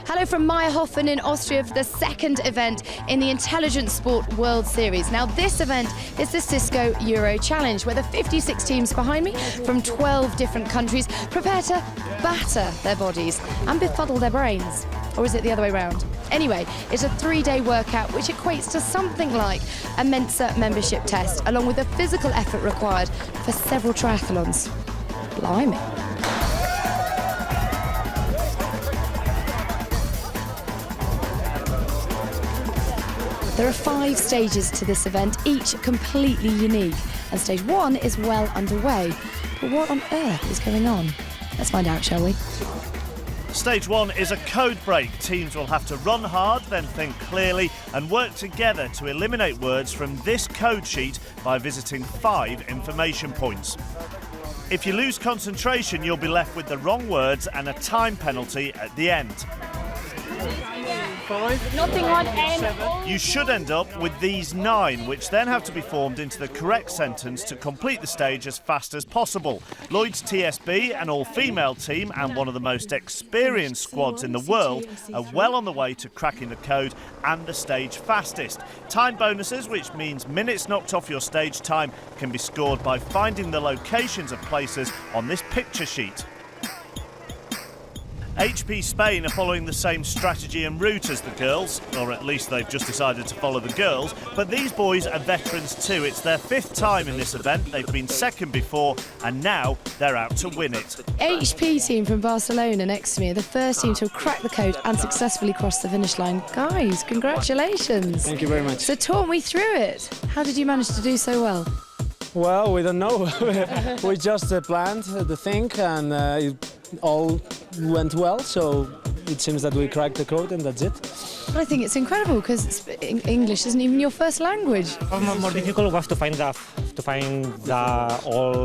Hello from Meyerhofen in Austria for the second event in the Intelligent Sport World Series. Now this event is the Cisco Euro Challenge, where the 56 teams behind me from 12 different countries prepare to batter their bodies and befuddle their brains. Or is it the other way around? Anyway, it's a 3-day workout which equates to something like a Mensa membership test, along with the physical effort required for several triathlons. Blimey. There are 5 stages to this event, each completely unique, and stage 1 is well underway. But what on earth is going on? Let's find out, shall we? Stage 1 is a code break. Teams will have to run hard, then think clearly and work together to eliminate words from this code sheet by visiting 5 information points. If you lose concentration, you'll be left with the wrong words and a time penalty at the end. 5. Nothing on N. You should end up with these 9, which then have to be formed into the correct sentence to complete the stage as fast as possible. Lloyd's TSB, an all-female team and one of the most experienced squads in the world, are well on the way to cracking the code and the stage fastest. Time bonuses, which means minutes knocked off your stage time, can be scored by finding the locations of places on this picture sheet. HP Spain are following the same strategy and route as the girls, or at least they've just decided to follow the girls, but these boys are veterans too. It's their 5th time in this event, they've been second before, and now they're out to win it. HP team from Barcelona next to me are the first team to have cracked the code and successfully crossed the finish line. Guys, congratulations. Thank you very much. So talk me through it. How did you manage to do so well? Well, we don't know. We just planned the thing and it all went well, so it seems that we cracked the code and that's it. I think it's incredible because English isn't even your first language. More difficult was to find all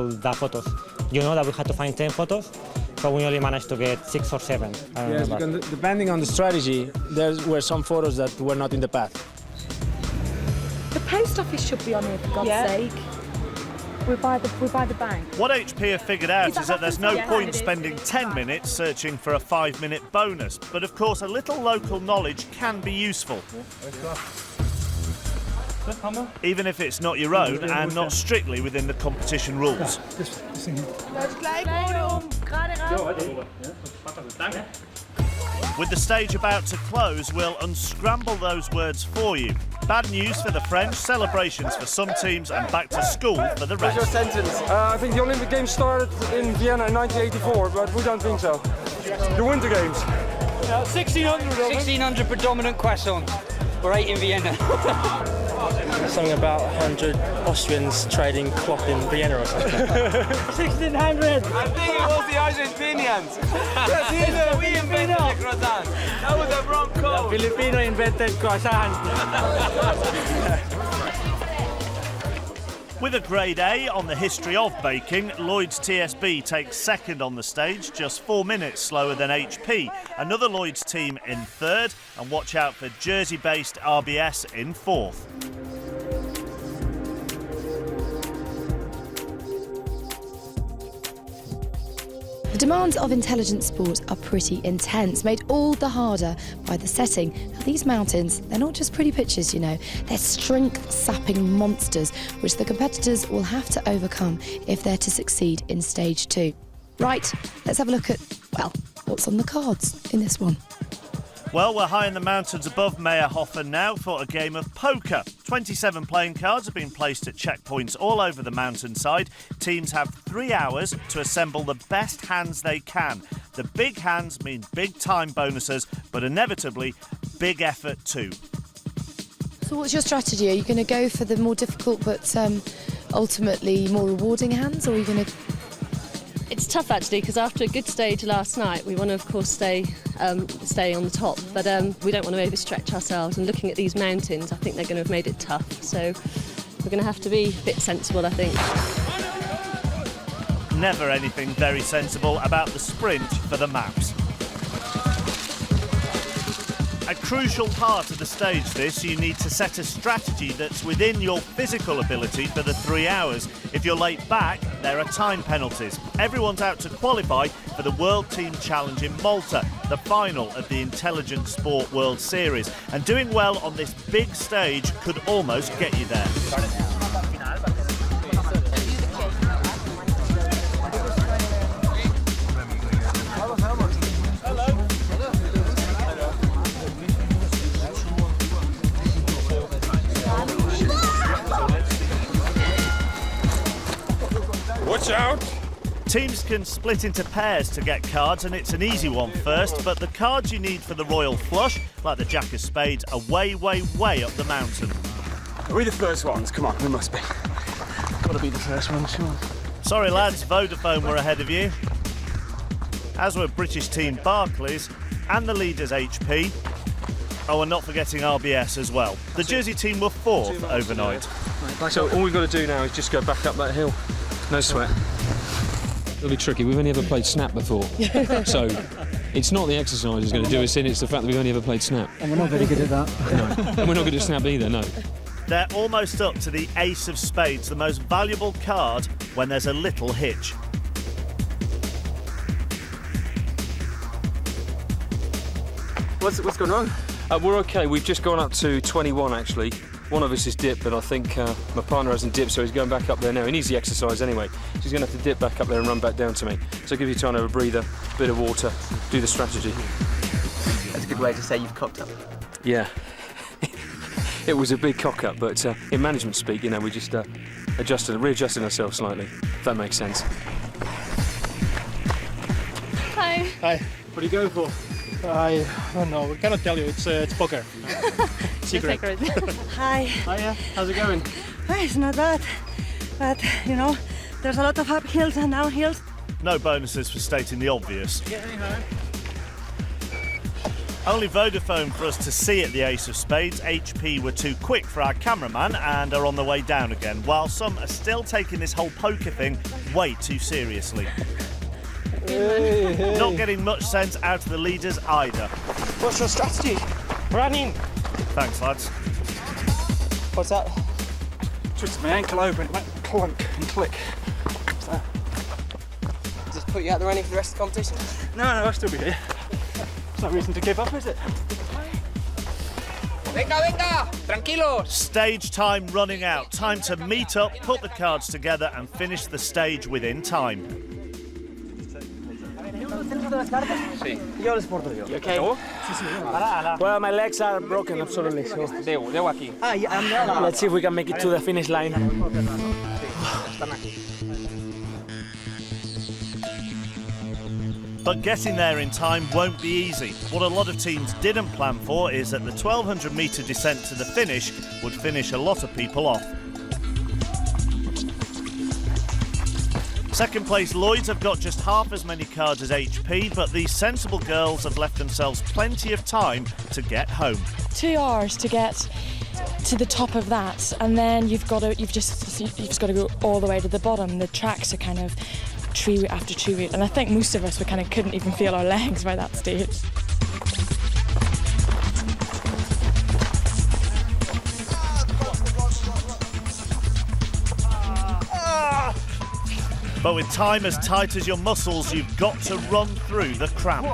the photos. You know that we had to find 10 photos, so we only managed to get 6 or 7. Yes, because depending on the strategy, there were some photos that were not in the path. The post office should be on here, for God's sake. We're by the bank. What HP have figured out is that there's no point spending 10 minutes searching for a 5-minute bonus. But of course, a little local knowledge can be useful. Even if it's not your own and not strictly within the competition rules. With the stage about to close, we'll unscramble those words for you. Bad news for the French, celebrations for some teams and back to school for the rest. What's your sentence? I think the Olympic Games started in Vienna in 1984, but we don't think so. The Winter Games. 1600. 1600 predominant croissant. We're 8 in Vienna. Something about 100 Austrians trading cloth in Vienna or something. 1600. I think it was the Argentinians. We invented the croissant. That was a wrong code. The Filipino invented croissant. With a grade A on the history of baking, Lloyd's TSB takes second on the stage, just 4 minutes slower than HP. Another Lloyd's team in third, and watch out for Jersey-based RBS in fourth. The demands of intelligent sport are pretty intense, made all the harder by the setting. Now, these mountains, they're not just pretty pictures, you know. They're strength-sapping monsters, which the competitors will have to overcome if they're to succeed in stage 2. Right, let's have a look at, well, what's on the cards in this one. Well, we're high in the mountains above Meyerhofen now for a game of poker. 27 playing cards have been placed at checkpoints all over the mountainside. Teams have 3 hours to assemble the best hands they can. The big hands mean big time bonuses, but inevitably big effort too. So what's your strategy? Are you going to go for the more difficult but ultimately more rewarding hands, or are you going to It's tough actually because after a good stage last night, we want to of course stay on the top, but we don't want to overstretch ourselves. And looking at these mountains, I think they're going to have made it tough. So we're going to have to be a bit sensible, I think. Never anything very sensible about the sprint for the maps. A crucial part of the stage this, you need to set a strategy that's within your physical ability for the 3 hours. If you're late back, there are time penalties. Everyone's out to qualify for the World Team Challenge in Malta, the final of the Intelligent Sport World Series. And doing well on this big stage could almost get you there. Watch out! Teams can split into pairs to get cards, and it's an easy one first, but the cards you need for the Royal Flush, like the Jack of Spades, are way, way, way up the mountain. Are we the first ones? Come on, we must be. Gotta be the first ones, come on. Sorry lads, Vodafone were ahead of you. As were British team Barclays and the leaders HP. Oh, and not forgetting RBS as well. The Jersey team were fourth overnight. So all we've got to do now is just go back up that hill. No sweat. It'll be tricky. We've only ever played Snap before. So it's not the exercise that's going to do us in, it's the fact that we've only ever played Snap. And we're not very good at that. No. And we're not good at Snap either, no. They're almost up to the Ace of Spades, the most valuable card when there's a little hitch. What's going on? We're okay. We've just gone up to 21 actually. One of us is dipped, but I think my partner hasn't dipped, so he's going back up there now. He needs the exercise anyway. So he's going to have to dip back up there and run back down to me. So give you time to have a breather, a bit of water, do the strategy. That's a good way to say you've cocked up. Yeah. It was a big cock up, but in management speak, you know, we just readjusted ourselves slightly, if that makes sense. Hi. Hi. What are you going for? I don't know. We cannot tell you. It's poker. Secret. Hi. Hiya. How's it going? It's not bad, but you know, there's a lot of up hills and down hills. No bonuses for stating the obvious. Only Vodafone for us to see at the Ace of Spades. HP were too quick for our cameraman and are on the way down again, while some are still taking this whole poker thing way too seriously. Not getting much sense out of the leaders either. What's your strategy? Running. Thanks, lads. What's that? Twist my ankle over and it went clunk and click. So. Does this put you out the running for the rest of the competition? No, I'll still be here. There's no reason to give up, is it? Venga, venga! Tranquilos! Stage time running out. Time to meet up, put the cards together and finish the stage within time. Yo les porto yo. You okay? Well, my legs are broken, absolutely. So Debo aquí. let's see if we can make it to the finish line. But getting there in time won't be easy. What a lot of teams didn't plan for is that the 1,200 metre descent to the finish would finish a lot of people off. Second place Lloyds have got just half as many cards as HP, but these sensible girls have left themselves plenty of time to get home. 2 hours to get to the top of that, and then you've just got to go all the way to the bottom. The tracks are kind of tree root after tree root, and I think most of us couldn't even feel our legs by that stage. But with time as tight as your muscles, you've got to run through the cramp.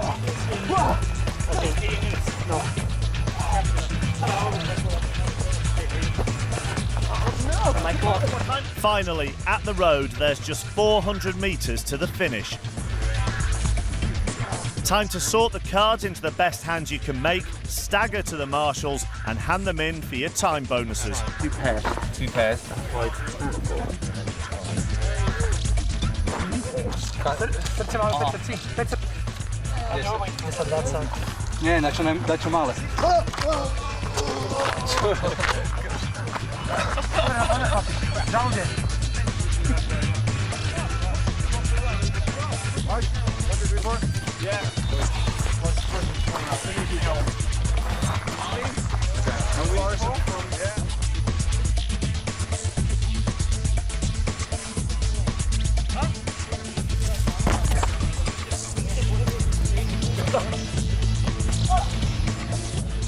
Finally, at the road, there's just 400 metres to the finish. Time to sort the cards into the best hands you can make, stagger to the marshals and hand them in for your time bonuses. 2 pairs. 2 pairs. Nie, dać male.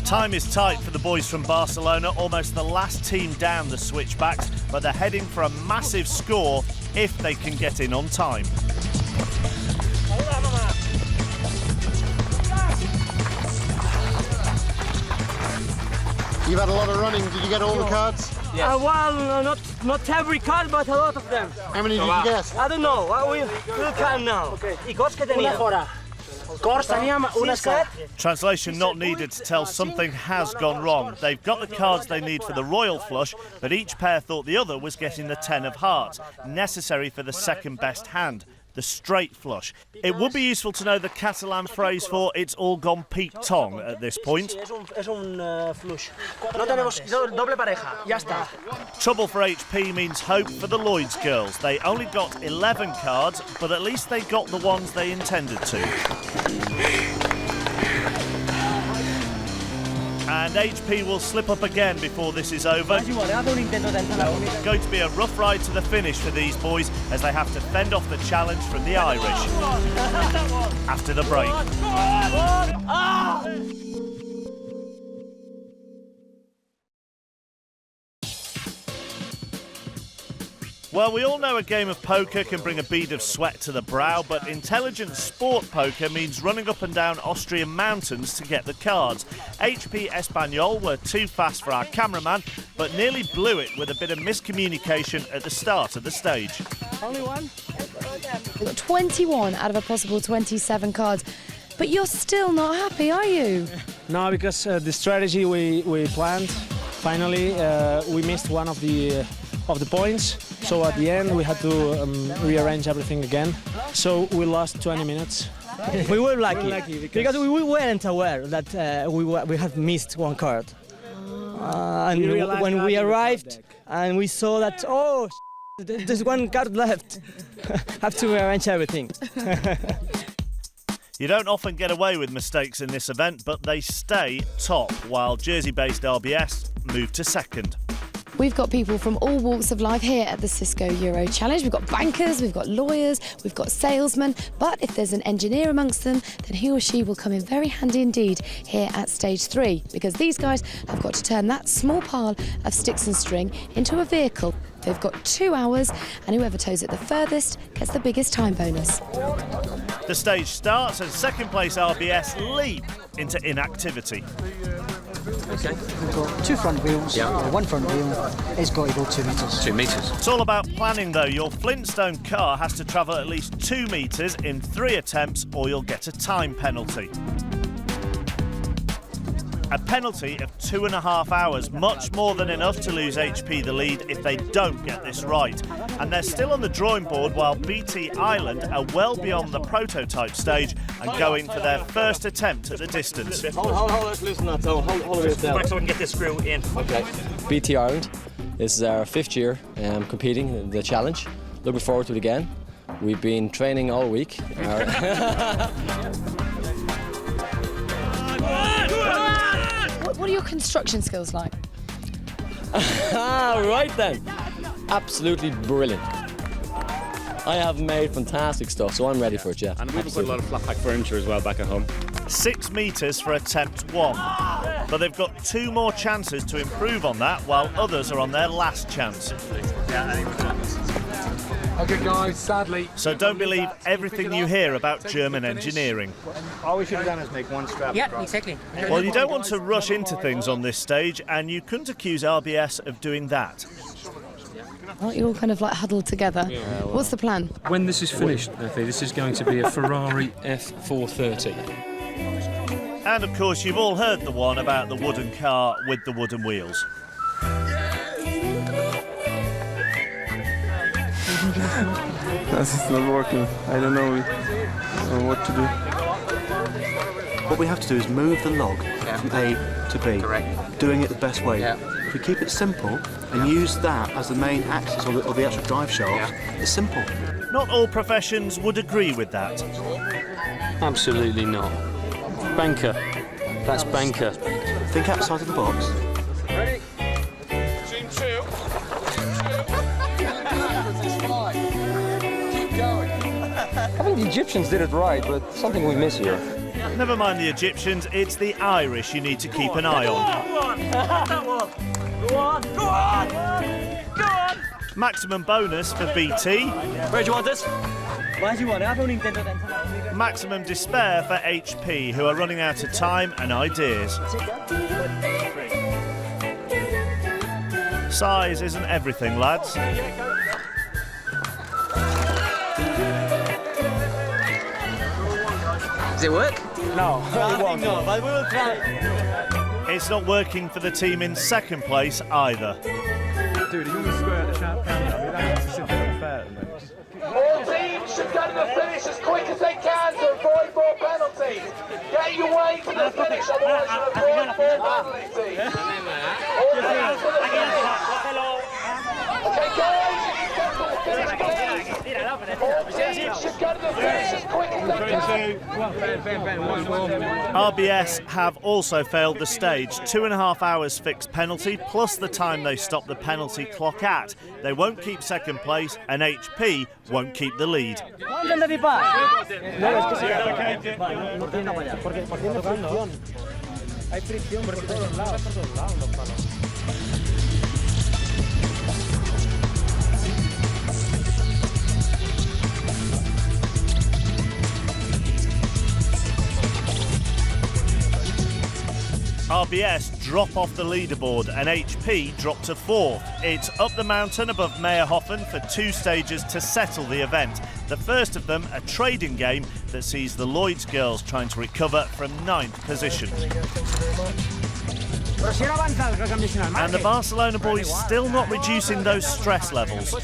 Time is tight for the boys from Barcelona, almost the last team down the switchbacks, but they're heading for a massive score if they can get in on time. You've had a lot of running. Did you get all the cards? Yes. Well, not every card, but a lot of them. How many did you get? I don't know. We can now. ¿Y cos que tenía? Translation not needed to tell something has gone wrong. They've got the cards they need for the royal flush, but each pair thought the other was getting the 10 of hearts, necessary for the second best hand, the straight flush. It would be useful to know the Catalan phrase for "it's all gone Pete Tong" at this point. Trouble for HP means hope for the Lloyds girls. They only got 11 cards, but at least they got the ones they intended to. And HP will slip up again before this is over. Going to be a rough ride to the finish for these boys as they have to fend off the challenge from the Irish. After the break. Well, we all know a game of poker can bring a bead of sweat to the brow, but intelligent sport poker means running up and down Austrian mountains to get the cards. HP Espanyol were too fast for our cameraman, but nearly blew it with a bit of miscommunication at the start of the stage. Only one? We've got 21 out of a possible 27 cards, but you're still not happy, are you? No, because the strategy we planned, finally, we missed one of the points. So at the end we had to rearrange everything again. So we lost 20 minutes. We were lucky, because we weren't aware that we had missed one card. And when we arrived and we saw that, oh, there's one card left. Have to rearrange everything. You don't often get away with mistakes in this event, but they stay top, while Jersey-based RBS move to second. We've got people from all walks of life here at the Cisco Euro Challenge. We've got bankers, we've got lawyers, we've got salesmen, but if there's an engineer amongst them, then he or she will come in very handy indeed here at stage 3, because these guys have got to turn that small pile of sticks and string into a vehicle. They've got 2 hours, and whoever tows it the furthest gets the biggest time bonus. The stage starts and second place RBS leap into inactivity. Okay. We've got 2 front wheels, one front wheel. It's got to go 2 metres. 2 metres. It's all about planning though. Your Flintstone car has to travel at least 2 metres in 3 attempts or you'll get a time penalty. A penalty of 2.5 hours, much more than enough to lose HP the lead if they don't get this right. And they're still on the drawing board while BT Island are well beyond the prototype stage and going for their first attempt at the distance. Hold, let's loosen that down. Hold it down. So we can get this screw in. Okay. BT Ireland. This is our 5th year competing in the challenge. Looking forward to it again. We've been training all week. What are your construction skills like? Right then. Absolutely brilliant. I have made fantastic stuff, so I'm ready for it, yeah. And we've put a lot of flat pack furniture as well back at home. 6 metres for attempt 1. But they've got 2 more chances to improve on that, while others are on their last chance. Okay, guys, sadly. So don't believe everything you hear about German engineering. All we should have done is make one strap. Yeah, exactly. Well, you don't want to rush into things on this stage, and you couldn't accuse RBS of doing that. Aren't you all kind of like huddled together? Yeah, well, what's the plan? When this is finished, this is going to be a Ferrari F430. And of course, you've all heard the one about the wooden car with the wooden wheels. It's not working. I don't know what to do. What we have to do is move the log from A to B, doing it the best way. If we keep it simple and use that as the main axis or the actual drive shaft, it's simple. Not all professions would agree with that. Absolutely not. Banker. That's banker. Think outside of the box. Ready? Team 2. Keep going. I think the Egyptians did it right, but something we miss here. Never mind the Egyptians, it's the Irish you need to keep an eye on. Go on! Go on! Go on! Maximum bonus for BT. Where do you want this? Why do you want it? I've only intended Maximum despair for HP, who are running out of time and ideas. Size isn't everything, lads. Does it work? No, it won't. No, but we will try. It's not working for the team in second place either. Dude, you want to square at the sharp camera? I mean, that has to sit there fair at the moment. All teams should get to the finish as quick as they can to avoid more penalties. Get your way to the finish, otherwise you'll avoid more penalties. All teams to the finish. Okay, guys, if you get to the finish, please. All teams should get to the finish as quick as they can. RBS have also failed the stage. 2.5 hours fixed penalty, plus the time they stop the penalty clock at. They won't keep second place, and HP won't keep the lead. RBS drop off the leaderboard and HP drop to 4th. It's up the mountain above Meyerhofen for 2 stages to settle the event. The first of them, a trading game that sees the Lloyds girls trying to recover from 9th position. And the Barcelona boys still not reducing those stress levels,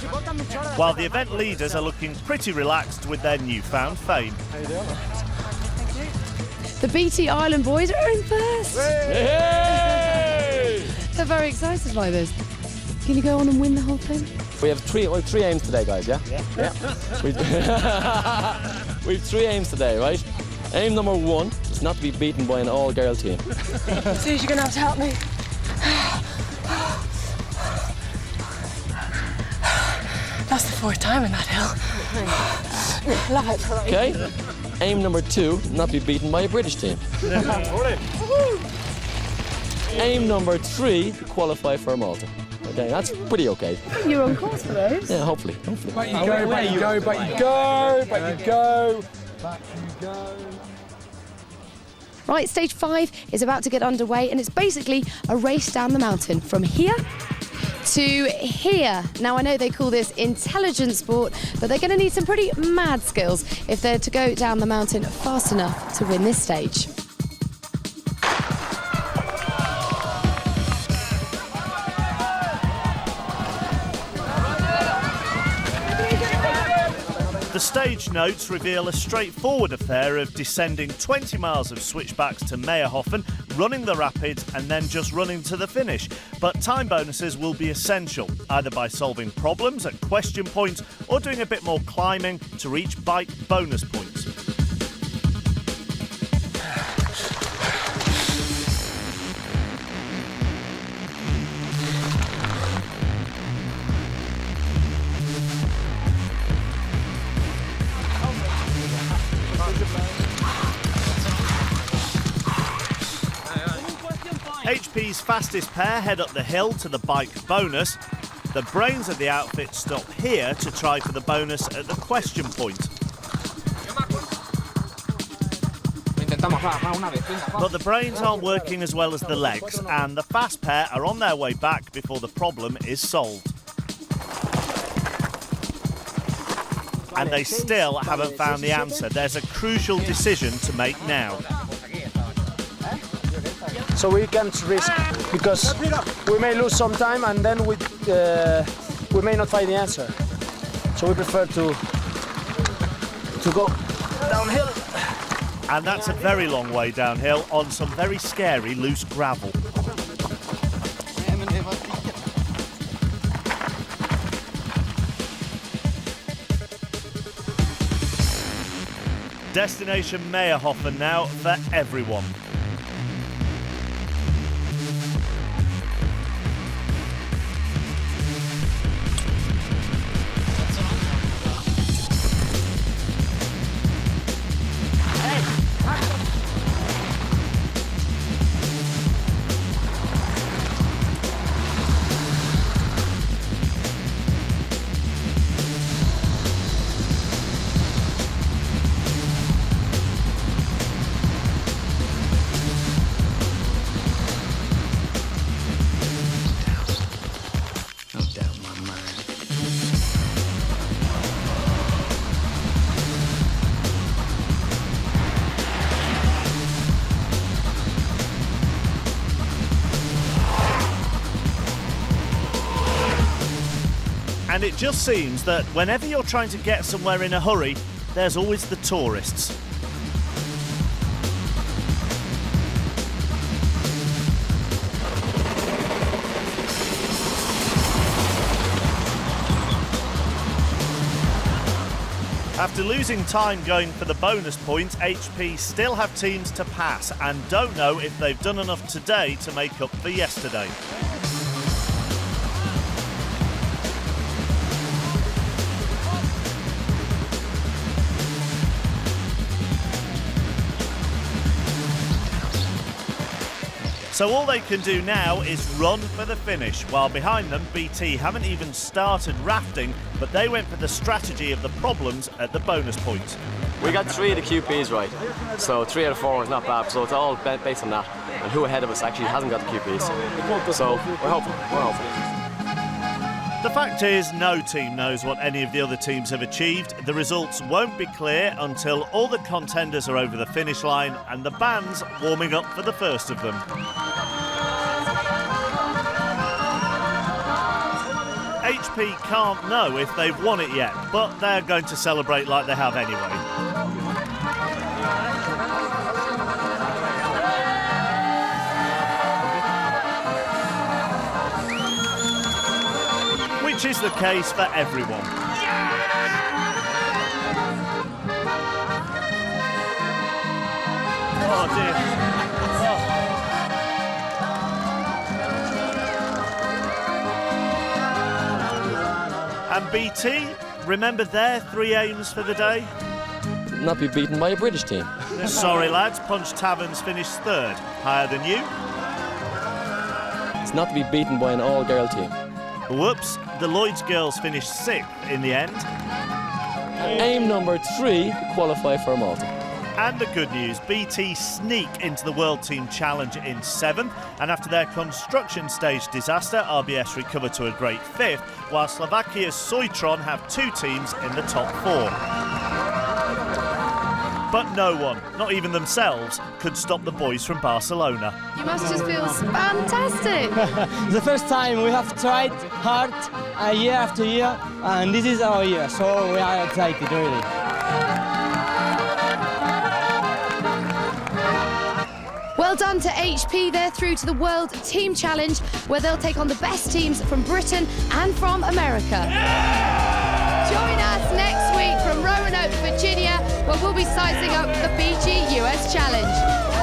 while the event leaders are looking pretty relaxed with their newfound fame. The BT Island boys are in first. Hey! They're very excited by this. Can you go on and win the whole thing? We have three aims today, guys, yeah? Yeah. We have 3 aims today, right? Aim number 1 is not to be beaten by an all-girl team. Suze, you're going to have to help me. That's the 4th time in that hill. Love it. Okay? Aim number 2, not to be beaten by a British team. Aim number 3, to qualify for Malta. Okay, that's pretty okay. You're on course for those. Yeah, hopefully. Back you go, back you go, back you go, back you go, back you go. Right, stage 5 is about to get underway, and it's basically a race down the mountain from here to here. Now, I know they call this intelligent sport, but they're going to need some pretty mad skills if they're to go down the mountain fast enough to win this stage. The stage notes reveal a straightforward affair of descending 20 miles of switchbacks to Meyerhofen, running the rapids and then just running to the finish. But time bonuses will be essential, either by solving problems at question points or doing a bit more climbing to reach bike bonus points. HP's fastest pair head up the hill to the bike bonus. The brains of the outfit stop here to try for the bonus at the question point. But the brains aren't working as well as the legs, and the fast pair are on their way back before the problem is solved. And they still haven't found the answer. There's a crucial decision to make now. So we can't risk, because we may lose some time and then we may not find the answer. So we prefer to go downhill. And that's a very long way downhill on some very scary loose gravel. Destination Meyerhofen now for everyone. And it just seems that whenever you're trying to get somewhere in a hurry, there's always the tourists. After losing time going for the bonus points, HP still have teams to pass and don't know if they've done enough today to make up for yesterday. So all they can do now is run for the finish, while behind them BT haven't even started rafting, but they went for the strategy of the problems at the bonus point. We got 3 of the QPs right, so 3 out of 4 is not bad, so it's all based on that. And who ahead of us actually hasn't got the QPs. So we're hopeful, The fact is, no team knows what any of the other teams have achieved. The results won't be clear until all the contenders are over the finish line and the band's warming up for the first of them. HP can't know if they've won it yet, but they're going to celebrate like they have anyway. Which is the case for everyone. Oh dear. And BT, remember their 3 aims for the day? Not be beaten by a British team. Sorry lads, Punch Taverns finished 3rd. Higher than you? It's not to be beaten by an all-girl team. Whoops, the Lloyd's girls finished 6th in the end. Aim number 3, qualify for Malta. And the good news, BT sneak into the World Team Challenge in 7th, and after their construction stage disaster, RBS recover to a great 5th, while Slovakia's Soitron have 2 teams in the top 4. But no one, not even themselves, could stop the boys from Barcelona. You must just feel fantastic. The first time we have tried hard year after year, and this is our year, so we are excited, really. Well done to HP. They're through to the World Team Challenge, where they'll take on the best teams from Britain and from America. Join us next week from Roanoke, Virginia, where we'll be sizing up the BG US Challenge.